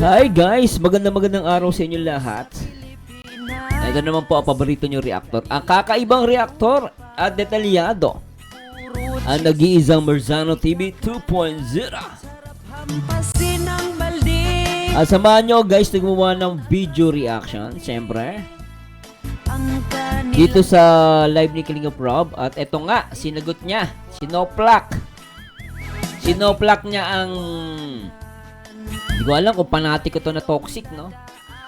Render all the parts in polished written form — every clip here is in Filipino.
Hi guys! Magandang araw sa inyo lahat. Ito naman po ang paborito nyo reactor. Ang kakaibang reactor at detalyado. Ang nag-iisang Merzano TV 2.0. At samahan nyo guys, nagmuha ng video reaction. Siyempre. Dito sa live ni Kalinga Prob. At eto nga, sinagot niya. Sinoplak niya ang... Hindi ko alam kung panatiko to na toxic, no?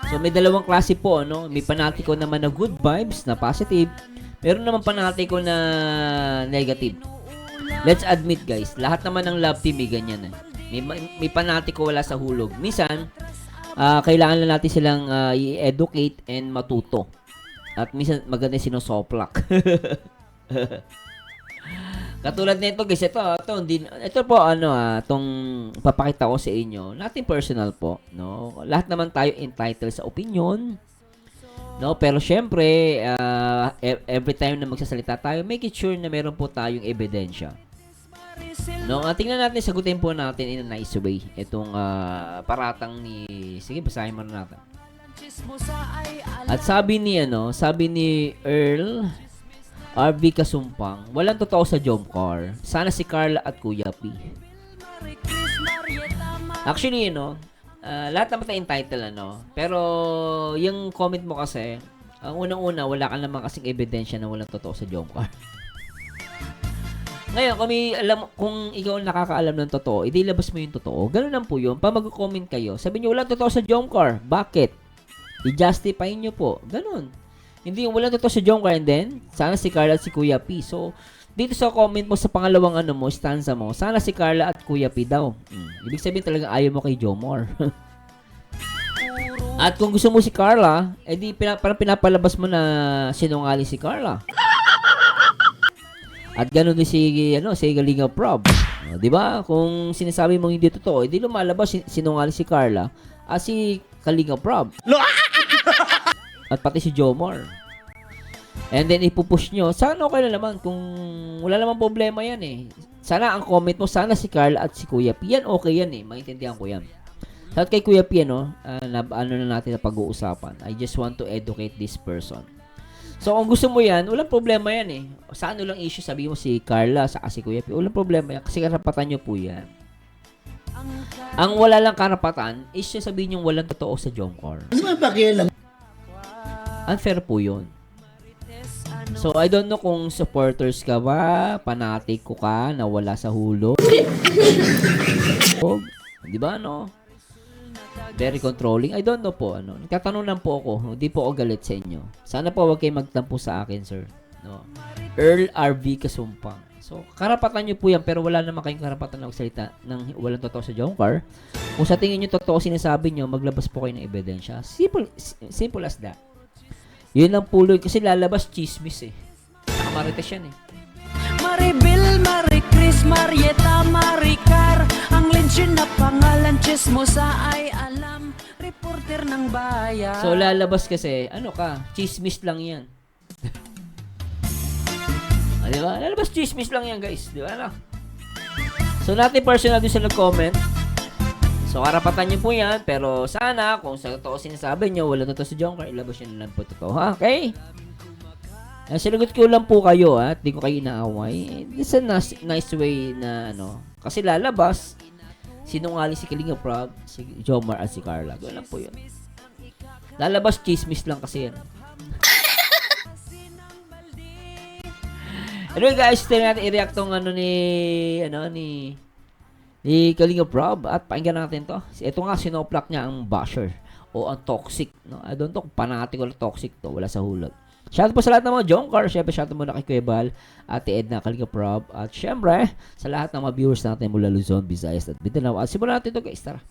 So, may dalawang klase po, no? May panatiko naman na good vibes, na positive. Meron naman panatiko na negative. Let's admit, guys, lahat naman ng love team may ganyan, eh. May panatiko wala sa hulog. Minsan, kailangan lang natin silang i-educate and matuto. At minsan, maganda sinosoplak. Katulad nito guys, ito po tong papakita ko sa inyo. Nothing personal po, no. Lahat naman tayo entitled sa opinion. No, pero syempre, every time na magsasalita tayo, make it sure na meron po tayong ebidensya. No, tingnan natin, sagutin po natin in a nice way itong paratang ni, sige, basahin mo na natin. At sabi ni Earl RV Kasumpang, walang totoo sa Jomcar. Sana si Carla at Kuya P. Actually, lahat naman tayo entitled, pero yung comment mo kasi, ang unang-una, wala ka naman kasing ebidensya na walang totoo sa Jomcar. Ngayon, kung ikaw nakakaalam ng totoo, ilabas mo yung totoo. Ganun lang po yun. Pag mag-comment kayo, sabi nyo, walang totoo sa Jomcar. Bakit? I-justify nyo po. Ganun. Hindi, wala totoo sa Jomcar, and then, sana si Carla at si Kuya P. So, dito sa comment mo sa pangalawang stanza mo, sana si Carla at Kuya P daw. Ibig sabihin talaga ayaw mo kay Jomar. At kung gusto mo si Carla, edi parang pinapalabas mo na sinungaling si Carla. At ganoon din si Kalinga Prob. Di ba? Kung sinasabi mong hindi totoo, edi lumalabas sinungaling si Carla at si Kalinga Prob. At pati si Jomar. And then ipupush nyo. Sana okay na naman kung wala namang problema yan eh. Sana ang comment mo, sana si Carla at si Kuya P. Yan okay yan eh. Maintindihan ko yan. At kay Kuya P, ano na natin na pag-uusapan. I just want to educate this person. So kung gusto mo yan, walang problema yan eh. Sa ano lang issue, sabi mo si Carla sa si Kuya P. Walang problema yan kasi karapatan nyo po yan. Ang wala lang karapatan is sabihin yung walang totoo sa Jomcar. Unfair po yun. So, I don't know kung supporters ka ba, panatiko ka, na wala sa hulog. Di ba, Very controlling. I don't know po, Nagtatanong lang po ako. Hindi po ako galit sa inyo. Sana po wag kayo magtampo sa akin, sir. Earl RV Kasumpang. So, karapatan nyo po yan, pero wala naman kayong karapatan na magsalita ng walang totoo sa Jomcar. Kung sa tingin nyo totoo sinasabi nyo, maglabas po kayo ng ebidensya. Simple as that. Yun ang puloy kasi lalabas chismis eh. Marites yan eh. Maribel, Maricris, Marieta, Maricar, ang lensyon na pangalan chismosa ay alam, reporter ng bayan. So lalabas kasi, chismis lang yan. Diba? Lalabas chismis lang yan guys. Diba So natin personal din sa nag-comment. So, karapatan nyo po yan, pero sana, kung sa totoo sinasabi nyo, wala totoo sa Jomcar, ilabas nyo na lang po totoo, ha? Okay? Sinagot ko lang po kayo, ha? Di ko kayo inaaway. It's a nice way na, kasi lalabas, sinungaling si Kalinga Prob, si Jomar at si Carla. Gano'n lang po yun. Lalabas, chismis lang kasi yan. Anyway guys, tingnan natin i-react tong ni Kalinga Prob at pakinggan natin to. Ito nga, sinoplak niya ang basher o ang toxic. I don't know kung panatiko na toxic to. Wala sa hulog. Shoutout po sa lahat ng mga Jomcar. Siyempre, shoutout muna kay Kuya Bal, Ate Edna, Kalinga Prob. At siyempre, sa lahat ng mga viewers natin mula Luzon, Visayas at Mindanao. At simulan natin ito guys. Tara.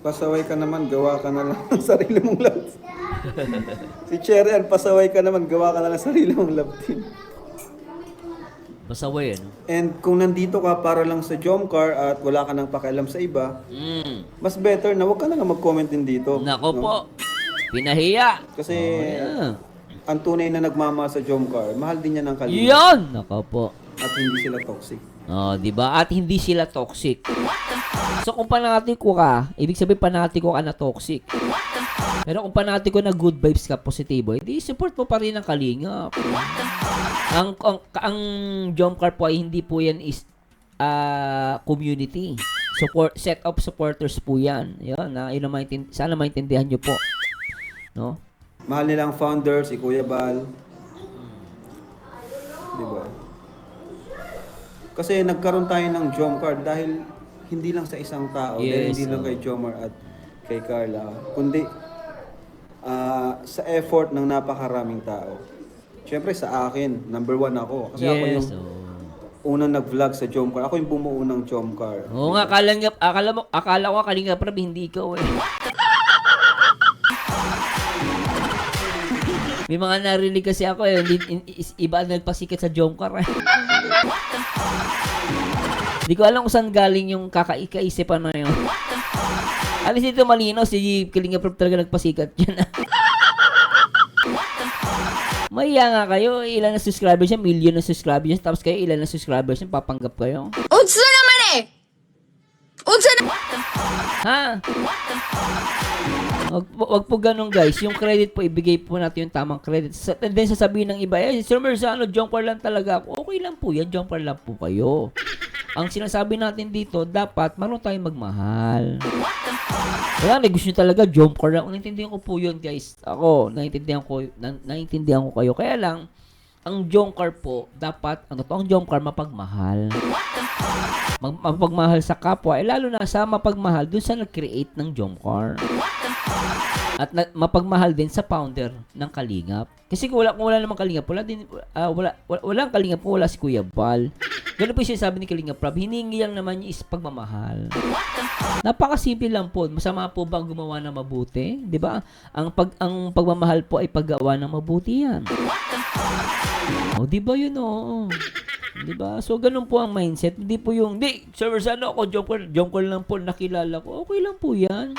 Pasaway ka naman, gawa ka na lang ng sarili mong love. Si Cherian, pasaway ka naman, gawa ka na lang ng sarili mong love team. Pasaway, And kung nandito ka para lang sa Jomcar at wala ka nang pakialam sa iba, mas better na huwag ka na nga mag-comment din dito. Nako po, pinahiya. Kasi ang tunay na nagmamahal sa Jomcar, mahal din niya ng Kalinga. Yan! Nako po. At hindi sila toxic. Oh, 'di ba? At hindi sila toxic. So kung panatiko ka, ibig sabihin panatiko ka na toxic. Pero kung panatiko na good vibes ka, positibo, hindi support mo pa rin ang Kalingap. Ang Jomcar po ay hindi po yan is community. Support, set of supporters po yan. Yun, yun ang sana maintindihan nyo po. No? Mahal nilang founder, si Kuya Bal. Di ba? Kasi nagkaroon tayo ng Jomcar dahil hindi lang sa isang tao, dahil hindi lang kay Jomar at kay Carla, kundi sa effort ng napakaraming tao. Siyempre sa akin, number 1 ako. Kasi ako yung unang nag-vlog sa Jomcar. Ako yung bumuo ng Jomcar. Oo nga, akala ko Kalingap Rob, hindi ikaw eh. May mga narinig kasi ako eh, iba ang nagpasikat sa Jomcar eh. Hindi ko alam kung saan galing yung kakaisipan na yun. Alis dito malinaw, si Kalingap Rob talaga nagpasikat yan. Maya nga kayo, ilan na subscribers niya, million na subscribers niya, tapos kayo ilan na subscribers niya, papanggap kayo. Unsa naman eh! Unsa na... Ha? Wag po ganun guys, yung credit po, ibigay po natin yung tamang credit. And then sasabihin ng iba, Sir Merzano, Jomcar lang talaga ako. Okay lang po yan, Jomcar lang po kayo. Ang sinasabi natin dito, dapat marunong tayong magmahal. Kaya gusto nyo talaga, Jomcar lang. Naintindihan ko po yun, guys. Ako, naintindihan ko kayo. Kaya lang, ang Jomcar po, dapat, ang totoong Jomcar, mapagmahal. Mapagmahal sa kapwa, lalo na sa mapagmahal dun sa nag-create ng Jomcar. At mapagmahal din sa founder ng Kalingap. Kasi kung wala namang Kalingap, walang Kalingap kung wala si Kuya Bal. Ganun po yung sinasabi ni Kalingap Rob, hiningi lang naman niya is pagmamahal. Napakasimple lang po. Masama po ba ang gumawa ng mabuti? 'Di ba? Ang pagmamahal po ay paggawa ng mabuti yan. Oh, 'di ba yun oh? 'Di ba? So ganun po ang mindset. Hindi po yung, Sir Merzano, ako Jomcar lang po nakilala ko. Okay lang po 'yan.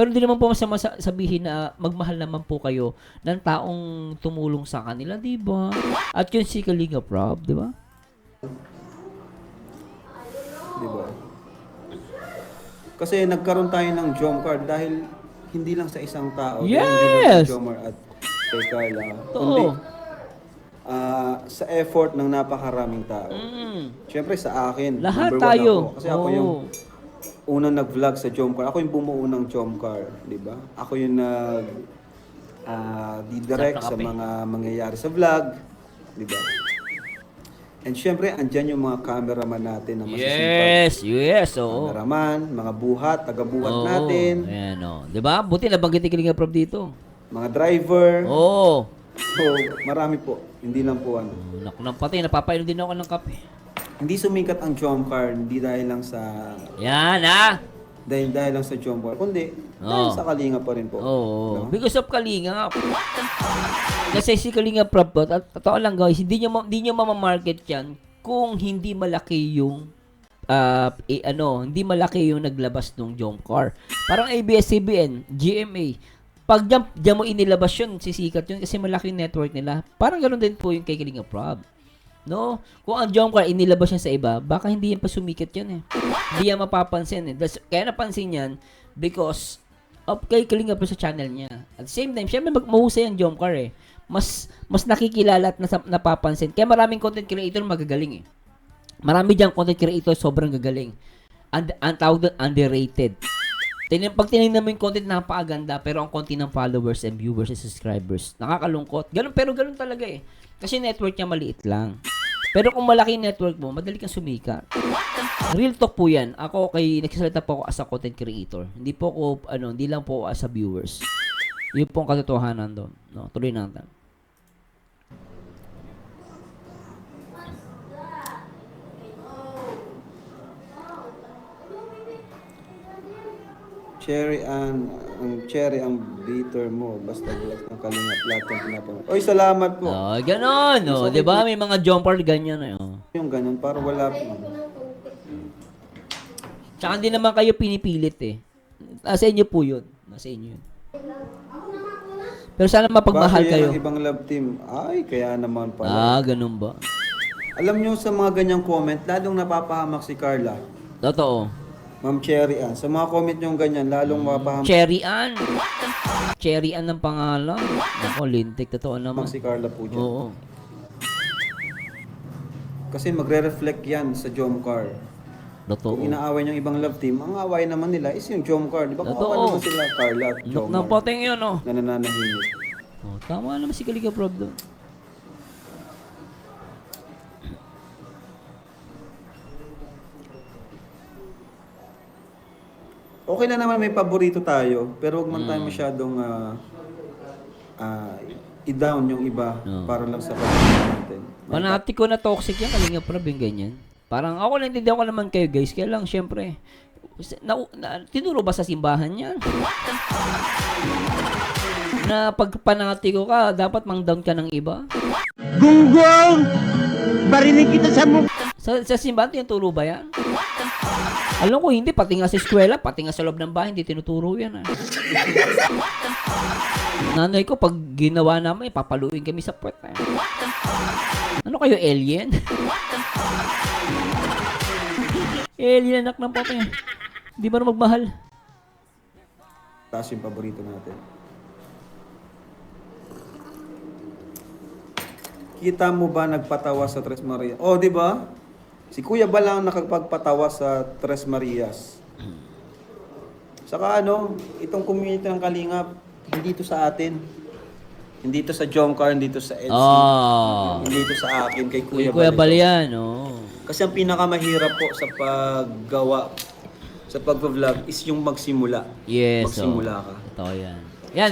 Pero hindi naman po masama sabihin na magmahal naman po kayo ng taong tumulong sa kanila, 'di ba? At yun si Kalingap Rob, 'di ba? Diba? Kasi nagkaroon tayo ng Jomcar dahil hindi lang sa isang tao. Yes! Dahil hindi lang kay Jomar at kay Carla. Kundi sa effort ng napakaraming tao. Siyempre sa akin, Lahat number 1 tayo. ako. Kasi ako yung unang nag-vlog sa Jomcar. Ako yung bumuo ng Jomcar. Diba? Ako yung didirect sa mga mangyayari sa vlog. Diba? And syempre, andyan yung mga cameraman natin na masisipag. Yes, oo. Cameraman, mga buhat, taga-buhat natin, Ayan, oh. 'Di ba? Buti nabanggit ni Kalingap Rob dito. mga driver. Oo. So, marami po. Hindi lang po ano. Naku nang patay, napapainom din ako ng kape. Hindi sumikat ang Jomcar, hindi dahil lang sa dahil lang sa Jomcar, kundi dahil sa Kalingap pa rin po. Oo. Because of Kalingap. Kasi si Kalingap Rob po, totoo lang guys, hindi nyo mamamarket yan kung hindi malaki yung hindi malaki yung naglabas ng Jomcar. Parang ABS-CBN, GMA. Pag diyan mo inilabas yun, sisikat yun kasi malaki yung network nila. Parang ganoon din po yung kay Kalingap Rob. No? Kung ang Jomcar inilabas niya sa iba, baka hindi yan pa sumikat yan eh. Hindi yan mapapansin eh. Kaya napansin yan because of kay Kalingap Rob sa channel niya. At the same time, syempre mahusay ang Jomcar eh. Mas nakikilala at napapansin. Kaya maraming content creator magagaling eh. Marami diyang content creator sobrang gagaling. Ang tawag doon, underrated. Pag tinignan mo yung content, napakaganda, pero ang konti ng followers and viewers and subscribers, nakakalungkot. Pero ganun talaga eh. Kasi network niya maliit lang. Pero kung malaki yung network mo, madali kang sumikat. Real talk po yan. Ako, nagsasalita po ako as a content creator. Hindi lang po ako as a viewers. Yun po ang katotohanan doon. No, tuloy natin. Cherry ang bitter mo. Basta vlog ng Kalingap. Lahat yung pinapanood. Oy, salamat po. Oh, ganon. No? Di ba? May mga Jomcar ganyan eh. Oh. Yung ganun, para wala po. Tsaka hindi naman kayo pinipilit eh. Nasa inyo po yun. Nasa inyo yun. Pero sana mapagmahal Bakit yan kayo. ang ibang love team? Ay, kaya naman pala. Ganun ba? Alam nyo sa mga ganyang comment, lalong napapahamak si Carla. Totoo. Ma'am Cherry Ann. Sa mga comment nyo ganyan, lalong mapapahamak Cherry Ann. Cherry Ann ang pangalan. Ako, lintik. Totoo naman. si Carla po dyan. Oo. Kasi magre-reflect yan sa Jomcar. Totoo. Kung inaaway niyang ibang love team, ang away naman nila is yung Jomcar. Di ba Totoo. kawawa naman sila Carla at Jomcar Napating yun, oh. na nananahimik. Oh, tama naman si Kalinga Prab doon. Okay na naman may paborito tayo, pero huwag man tayo masyadong i-down yung iba para lang sa pagkakas natin. Panatiko na toxic yan, Kalinga Prab, yung ganyan. Parang ako naintindihan ko naman kayo guys, kaya lang syempre, tinuro ba sa simbahan yan? Na pag panatiko ka, dapat mang-down ka ng iba? Gunggong! Barinig kita sa mukha! Sa simbahan, tinuturo ba yan? Alam ko hindi, pati nga sa eskwela, pati nga sa loob ng bahay, hindi tinuturo yan. Nanay ko, pag ginawa namin, papaluin kami sa puwet. Ano kayo, alien? Alien anak ng papa. Hindi ba na magmahal? Taas yung paborito natin. Kita mo ba nagpatawa sa Tres Marias? Oh, di ba? Si Kuya Bal lang nakapagpatawa sa Tres Marias. Saka itong community ng Kalingap, hindi ito sa atin. Hindi ito sa Jomcar, hindi ito sa LC. Hindi ito sa akin, kay Kuya Bal. Kuya ito. Bal yan, oh. Kasi ang pinakamahirap po sa paggawa, sa pag-vlog is yung magsimula. Yes, Magsimula ka. Ito yan. Yan,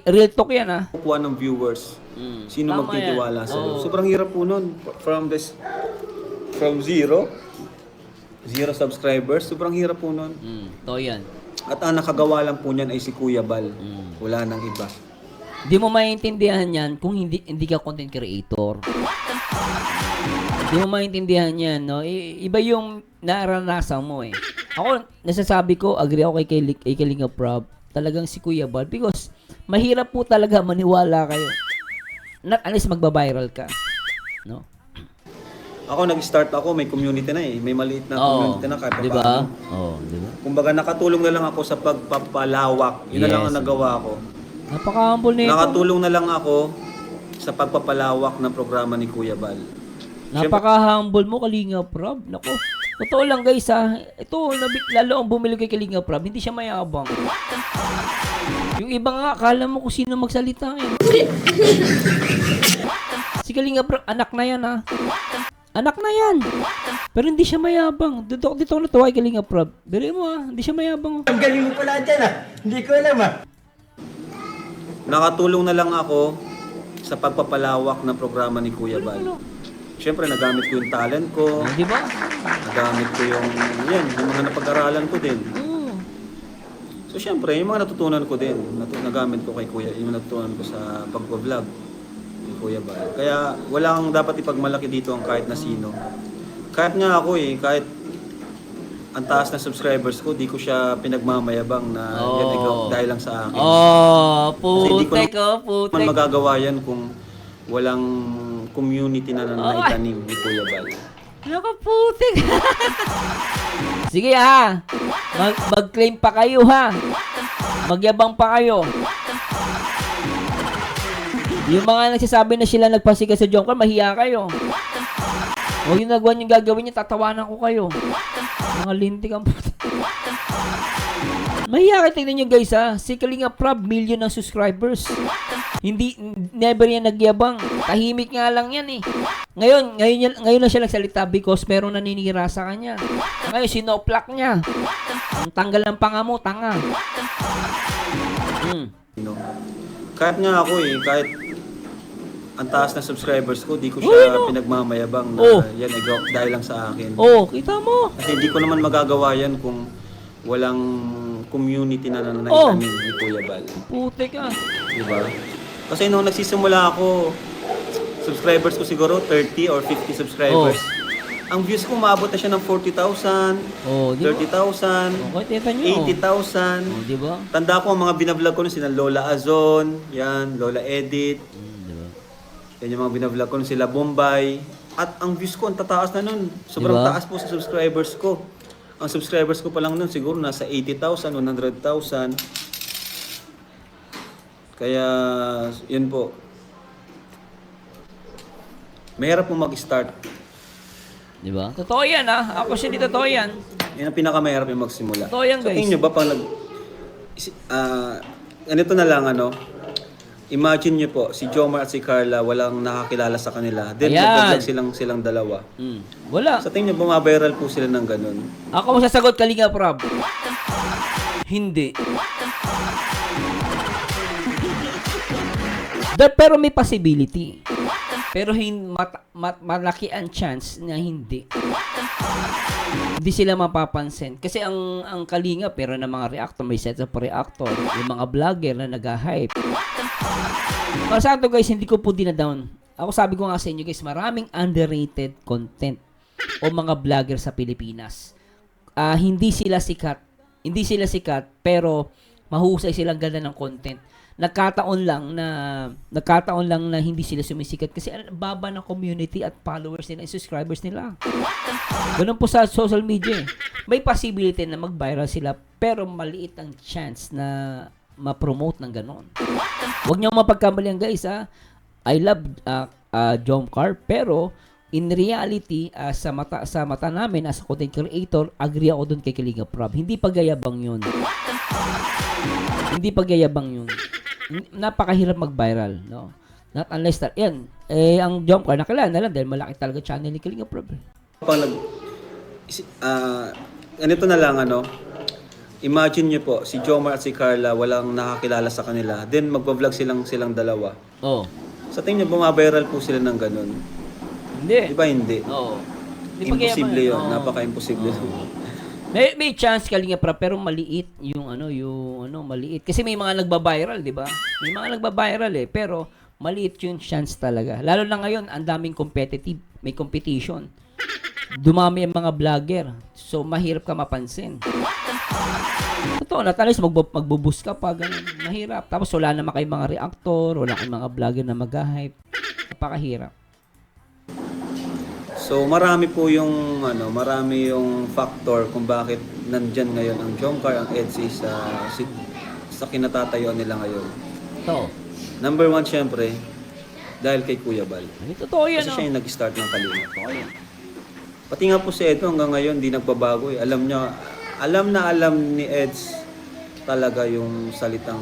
real talk yan, ah. Kukuha ng viewers. Sino Tama magtitiwala yan. sa'yo. Oo. Sobrang hirap po nun. From zero subscribers, sobrang hirap po nun. Ito yan. At ang nakagawa lang po niyan ay si Kuya Bal. Wala nang iba. Di mo maintindihan yan kung hindi ka content creator. Di mo maintindihan yan, no? Iba yung naranasan mo, eh. Ako, nasasabi ko, agree ako kay Kalinga Prab, talagang si Kuya Bal, because mahirap po talaga maniwala kayo. Not unless magbabiral ka, no? Ako, nag-start ako, may community na eh. May maliit na community na kahit di ba? paano. Oo, di ba? Kumbaga, nakatulong na lang ako sa pagpapalawak. Yun na lang ang Yes. nagawa ko. Napaka-humble nito. Nakatulong na lang ako sa pagpapalawak ng programa ni Kuya Bal. Napaka-humble mo, Kalinga Prab. Nako, totoo lang guys, ha. Ito, lalo ang bumili kay Kalinga Prab, hindi siya mayabang. Yung iba nga, akala mo kung sino magsalita, eh. Si Kalinga Prab, anak na yan, ha. Anak na yan. Pero hindi siya mayabang. Dito ako natuwa kay Kalinga Prab. Biro mo, ha. Hindi siya mayabang, oh. Ang galing mo pala dyan Hindi ko alam Nakatulong na lang ako sa pagpapalawak ng programa ni Kuya Bal. Siyempre, nagamit ko yung talent ko. Oh, di ba? Nagamit ko yung mga napag-aralan ko din. Oo. So, siyempre, yung mga natutunan ko din. Nagamit ko kay Kuya, yung natutunan ko sa pag-vlog ni Kuya Bal. Kaya, walang dapat ipagmalaki dito ang kahit na sino. Kahit nga ako kahit ang taas na subscribers ko, di ko siya pinagmamayabang na yan ay dahil lang sa akin. Kasi di ko Putek, oh, naman putek. magagawa yan kung walang community na naitanim ni Kuya Bal. Nakaputik. Sige, ha. Mag-claim pa kayo, ha. Magyabang pa kayo. Yung mga nagsasabi na sila nagpasikat sa Jomcar, mahiya kayo. Huwag yung nagawa yung gagawin niya, tatawanan ko kayo. Mga lintik ang puta. Mahiya kayo, tignan nyo guys, ha. Si Kalinga Prab, million ng subscribers. Never yan nagyabang. Tahimik nga lang yan, eh. Ngayon na siya nagsalita because meron naninira sa kanya. Ngayon, sinoplak niya. Ang tanggal ng panga mo, tanga. Kahit nga ako kahit ang taas na subscribers ko, di ko siya pinagmamayabang na yan ay dahil lang sa akin. Kita mo. Kasi hindi ko naman magagawa yan kung walang community na naitanim ni Kuya Bal. Putik ka. Diba? Kasi nung nagsisimula ako, subscribers ko siguro 30 or 50 subscribers. Ang views ko maabot na siya ng 40,000, Di ba? 30,000, Okay, tita nyo. 80,000. Di ba? Tanda ko ang mga binablog ko nun, sila Lola Azon, yan, Lola Edit. Di ba? Yan yung mga binablog ko nun, sila Bombay. At ang views ko, ang tataas na nun. Sobrang Diba? taas po sa subscribers ko. Ang subscribers ko pa lang nun, siguro nasa 80,000, 100,000. Kaya, yun po. Mahirap po mag-start. Di ba? Totoo yan, ha? Ako siya, totoo yan. Yan ang pinakamahirap yung magsimula. Totoo yan, So, guys. tingin nyo ba pang ganito na lang, imagine nyo po, si Jomar at si Carla, walang nakakilala sa kanila. Then, Ayan. magbablog silang dalawa. Wala. Sa tingin nyo, bumabiral po sila ng ganun. Ako masasagot, Kalinga Prab. Hindi. Pero may possibility. Pero malaki ang chance na hindi. Hindi sila mapapansin. Kasi ang Kalinga, pero ng mga reactor, may set of reactor, yung mga vlogger na nag-hype. Para sa akin guys, hindi ko po dinadown. Ako sabi ko nga sa inyo guys, maraming underrated content o mga vlogger sa Pilipinas. Hindi sila sikat, pero mahusay silang ganda ng content. Nagkataon lang na hindi sila sumisikat kasi ang baba ng community at followers nila, subscribers nila. Ganun po sa social media. May possibility na mag-viral sila pero maliit ang chance na ma-promote ng ganon. Huwag niyo mapagkamalian guys, ha. I love Jomcar, pero in reality, sa mata namin as a content creator, agree ako dun kay Kalinga Prab. Hindi pagyayabang yun. Hindi pagyayabang yun. Napakahirap mag-viral, no? Not unless yan. Ang Jomcar nakilala na lang dahil malaki talaga channel ni Kalinga Prab. Ganito na lang, imagine nyo po, si Jomar at si Carla, walang nakakilala sa kanila. Then, magbablog silang dalawa. Oh. Sa tingin nyo, bumabiral po sila ng ganun. Hindi. Di ba hindi? Oo. Imposible yun. Napaka-imposible. May chance Kalinga Prab pero maliit yung maliit. Kasi may mga nagba-viral, 'di ba? May mga nagba-viral pero maliit yung chance talaga. Lalo na ngayon, ang daming competitive, may competition. Dumami ang mga vlogger. So mahirap ka mapansin. Totoo na, talos magbubus ka pa, ganun. Mahirap. Tapos wala naman kayong mga reactor, wala kayong mga vlogger na mag-hype. Napakahirap. So marami po yung factor kung bakit nandyan ngayon ang Jomcar, ang EDSI sa kinatatayuan nila ngayon. Ito. Number 1 syempre, dahil kay Kuya Bal. Totoo yan, Kasi siya yung nag-start ng Kalinga. Totoo yan. Pati nga po si Edo hanggang ngayon di nagbabago eh. Alam ni Eds talaga yung salitang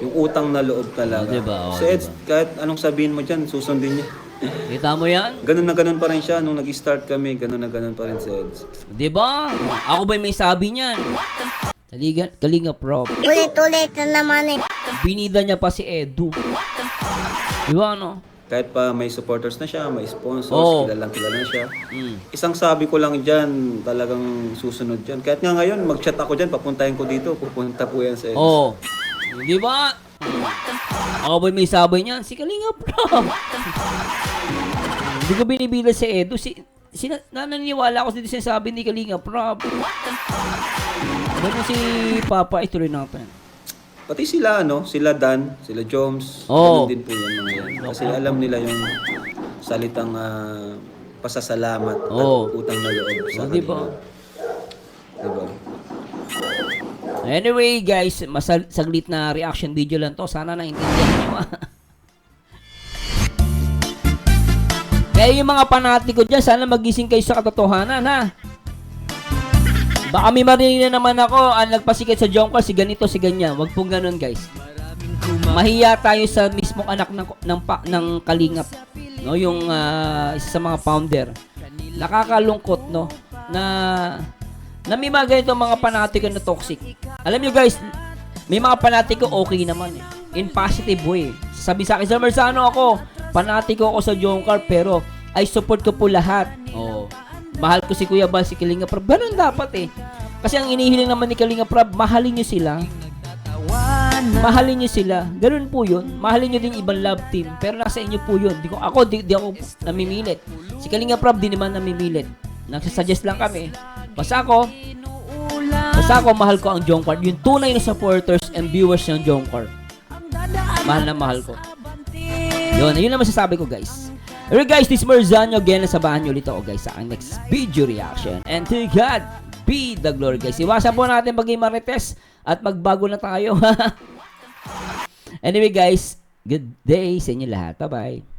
yung utang na loob talaga. Diba? Si Eds, kahit anong sabihin mo dyan, susundin niya. Kita mo yan? Ganun na ganun pa rin siya. Nung nag-start kami, ganun na ganun pa rin si Eds. Diba? Ako ba may sabi niyan? Kalinga Prab. Ulit-ulit na naman eh. Binida niya pa si Edu. Diba, Kahit pa may supporters na siya, may sponsors, Oo. kilala na siya. Mm. Isang sabi ko lang dyan, talagang susunod dyan. Kahit nga ngayon, mag-chat ako dyan, papuntahin ko dito, pupunta po yan sa Eds. Oh. Di ba? Ako ba may sabi niyan? Si Kalinga Prab. Hindi ko binibila si Edu. Naniniwala ako sa sinasabi ni Kalinga Prab. Ganun si Papa, ituloy natin. Pati sila, sila Dan, sila Joms, Oo. ganun din po yan mga yan. Kasi alam nila yung salitang pasasalamat Oo. at utang na loob sa Di kanila. ba? Diba? Anyway, guys, saglit na reaction video lang to. Sana naintindihan nyo. Kaya yung mga panatiko dyan, sana magising kayo sa katotohanan, ha? Baka may marinig na naman ako, nagpasikat sa Jomcar, si ganito, si ganyan. Wag pong ganun, guys. Mahiya tayo sa mismong anak ng Kalingap. No, yung isa sa mga founder. Nakakalungkot, no, na may mga ganito mga panatiko na toxic. Alam nyo guys, may mga panatiko okay naman eh. In positive way. Sabi sa akin, Sir Merzano ako, panatiko ako sa Jomcar, pero I support ko po lahat. Oh. Mahal ko si Kuya Bal, si Kalinga Prab. Ganun dapat eh. Kasi ang inihiling naman ni Kalinga Prab, mahalin nyo sila. Mahalin nyo sila. Ganun po yun. Mahalin nyo din ibang love team. Pero nasa inyo po yun. Di ako namimilit. Si Kalinga Prab di naman namimilit. Nagsasuggest lang kami. Basta ako, mahal ko ang Jomcar. Yung tunay na supporters and viewers ng Jomcar. Mahal na mahal ko. Yun, yun ang masasabi ko guys. Alright guys, this is Marzano again. Nasabahan nyo ulit ako guys sa ang next video reaction. And to God be the glory guys. Iwasan po natin maging marites at magbago na tayo. Anyway guys, good day sa inyo lahat. Bye-bye.